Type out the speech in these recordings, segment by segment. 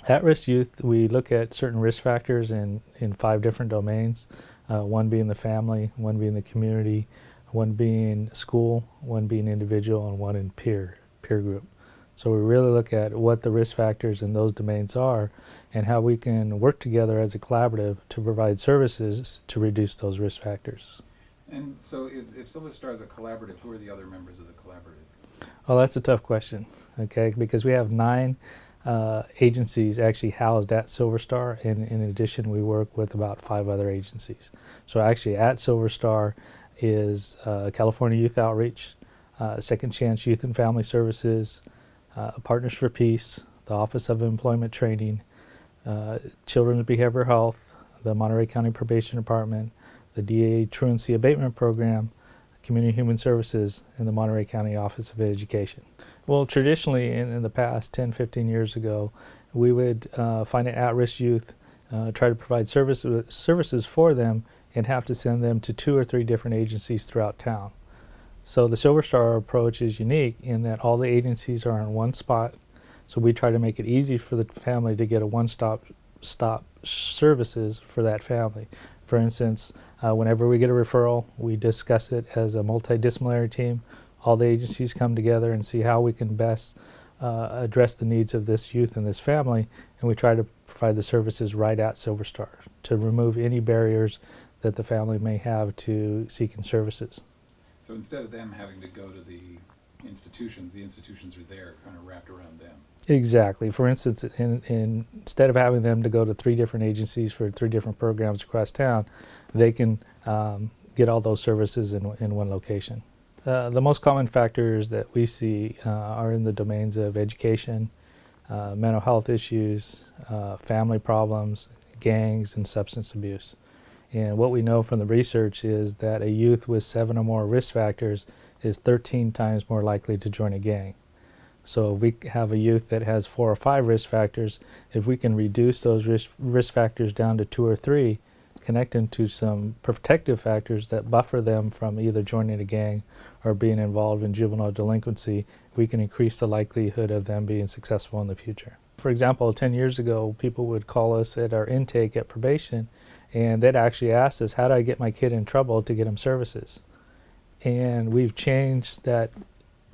At-risk youth, we look at certain risk factors in 5 different domains, one being the family, one being the community, one being school, one being individual, and one in peer group. So we really look at what the risk factors in those domains are and how we can work together as a collaborative to provide services to reduce those risk factors. And so if Silver Star is a collaborative, who are the other members of the collaborative? Well, that's a tough question, okay, because we have 9 agencies actually housed at Silver Star, and in addition we work with about 5 other agencies. So actually at Silver Star is California Youth Outreach, Second Chance Youth and Family Services, Partners for Peace, the Office of Employment Training, Children's Behavioral Health, the Monterey County Probation Department, the DA Truancy Abatement Program, Community Human Services, and the Monterey County Office of Education. Well, traditionally in the past 10, 15 years ago, we would find an at-risk youth, try to provide services for them, and have to send them to 2 or 3 different agencies throughout town. So the Silver Star approach is unique in that all the agencies are in one spot. So we try to make it easy for the family to get a one-stop services for that family. For instance, whenever we get a referral, we discuss it as a multidisciplinary team. All the agencies come together and see how we can best address the needs of this youth and this family, and we try to provide the services right at Silver Star to remove any barriers that the family may have to seeking services. So instead of them having to go to the institutions are there kind of wrapped around them. Exactly. For instance, instead of having them to go to 3 different agencies for 3 different programs across town, they can get all those services in one location. The most common factors that we see are in the domains of education, mental health issues, family problems, gangs, and substance abuse. And what we know from the research is that a youth with 7 or more risk factors is 13 times more likely to join a gang. So if we have a youth that has 4 or 5 risk factors, if we can reduce those risk factors down to 2 or 3, connect them to some protective factors that buffer them from either joining a gang or being involved in juvenile delinquency, we can increase the likelihood of them being successful in the future. For example, 10 years ago, people would call us at our intake at probation, and they'd actually ask us, how do I get my kid in trouble to get him services? And we've changed that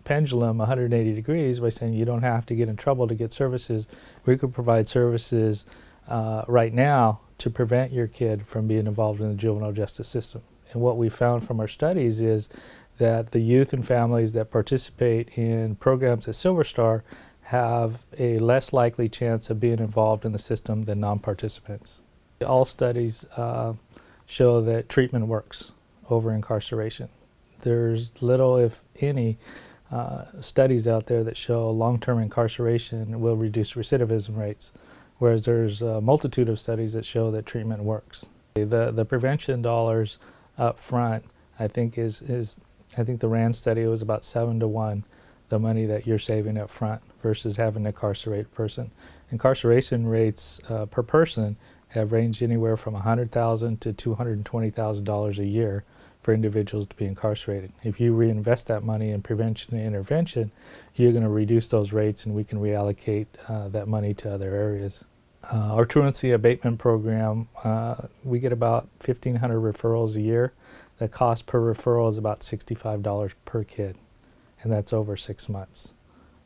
pendulum 180 degrees by saying you don't have to get in trouble to get services. We could provide services right now to prevent your kid from being involved in the juvenile justice system. And what we found from our studies is that the youth and families that participate in programs at Silver Star have a less likely chance of being involved in the system than non-participants. All studies show that treatment works over incarceration. There's little, if any, studies out there that show long-term incarceration will reduce recidivism rates, whereas there's a multitude of studies that show that treatment works. The prevention dollars up front, I think I think the RAND study was about 7 to 1, the money that you're saving up front versus having to incarcerate a person. Incarceration rates per person have ranged anywhere from $100,000 to $220,000 a year for individuals to be incarcerated. If you reinvest that money in prevention and intervention, you're going to reduce those rates, and we can reallocate that money to other areas. Our truancy abatement program, we get about 1,500 referrals a year. The cost per referral is about $65 per kid, and that's over 6 months.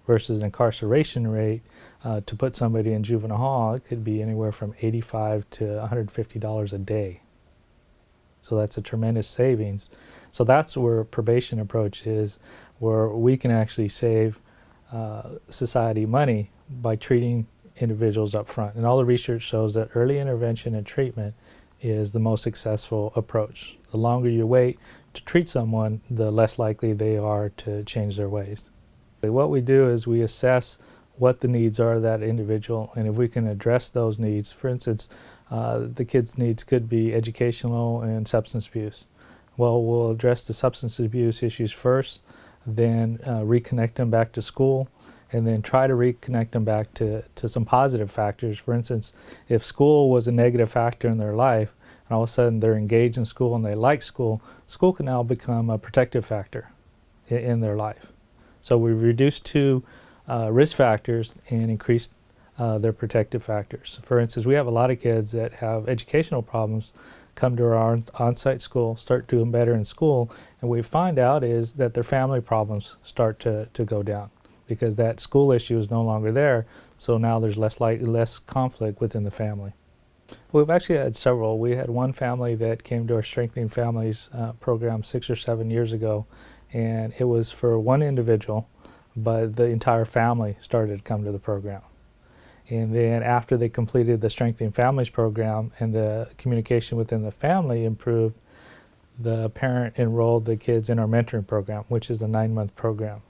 Versus an incarceration rate, to put somebody in juvenile hall, it could be anywhere from $85 to $150 a day. So that's a tremendous savings. So that's where probation approach is, where we can actually save society money by treating individuals up front. And all the research shows that early intervention and treatment is the most successful approach. The longer you wait to treat someone, the less likely they are to change their ways. What we do is we assess what the needs are of that individual, and if we can address those needs, for instance, the kid's needs could be educational and substance abuse. Well, we'll address the substance abuse issues first, then reconnect them back to school, and then try to reconnect them back to some positive factors. For instance, if school was a negative factor in their life, and all of a sudden they're engaged in school and they like school, school can now become a protective factor in their life. So we reduced 2 risk factors and increased their protective factors. For instance, we have a lot of kids that have educational problems come to our on-site school, start doing better in school, and what we find out is that their family problems start to go down because that school issue is no longer there, so now there's less conflict within the family. We've actually had several. We had one family that came to our Strengthening Families program 6 or 7 years ago, and it was for one individual, but the entire family started to come to the program. And then after they completed the Strengthening Families program and the communication within the family improved, the parent enrolled the kids in our mentoring program, which is a 9-month program.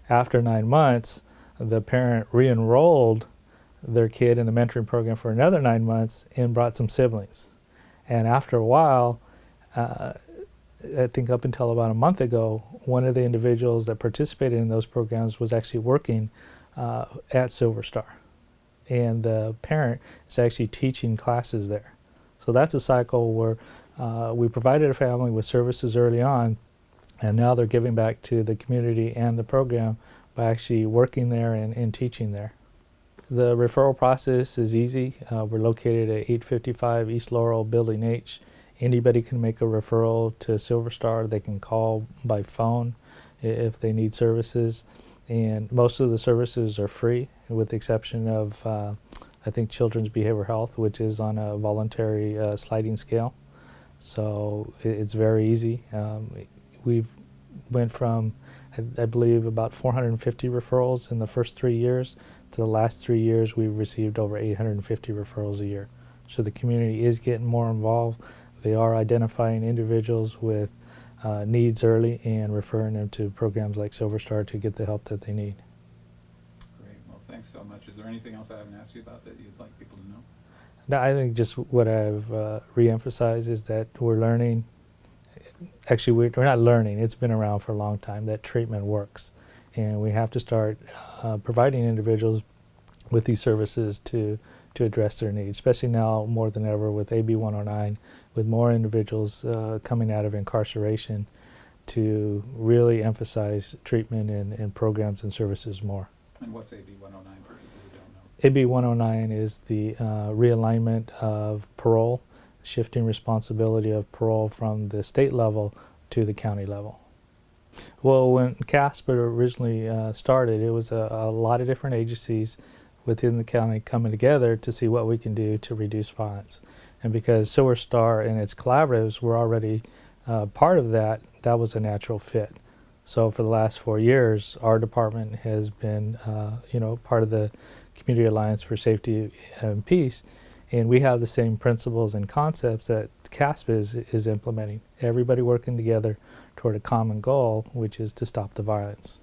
After 9 months, the parent re-enrolled their kid in the mentoring program for another 9 months and brought some siblings. And after a while, I think up until about a month ago, one of the individuals that participated in those programs was actually working at Silver Star. And the parent is actually teaching classes there. So that's a cycle where we provided a family with services early on, and now they're giving back to the community and the program by actually working there and teaching there. The referral process is easy. We're located at 855 East Laurel, Building H. Anybody can make a referral to Silver Star. They can call by phone if they need services. And most of the services are free, with the exception of, I think, Children's Behavioral Health, which is on a voluntary sliding scale. So it's very easy. We've went from, I believe, about 450 referrals in the first 3 years to the last 3 years we've received over 850 referrals a year. So the community is getting more involved. They are identifying individuals with needs early and referring them to programs like Silver Star to get the help that they need. Great. Well, thanks so much. Is there anything else I haven't asked you about that you'd like people to know? No, I think just what I've re-emphasized is that we're learning. Actually, we're not learning. It's been around for a long time that treatment works. And we have to start providing individuals with these services to address their needs, especially now more than ever with AB 109, with more individuals coming out of incarceration, to really emphasize treatment and programs and services more. And what's AB 109 for people who don't know? AB 109 is the realignment of parole, shifting responsibility of parole from the state level to the county level. Well, when CASPER originally started, it was a lot of different agencies within the county coming together to see what we can do to reduce violence. And because Silver Star and its collaboratives were already part of that, that was a natural fit. So for the last 4 years, our department has been part of the Community Alliance for Safety and Peace, and we have the same principles and concepts that CASP is implementing. Everybody working together toward a common goal, which is to stop the violence.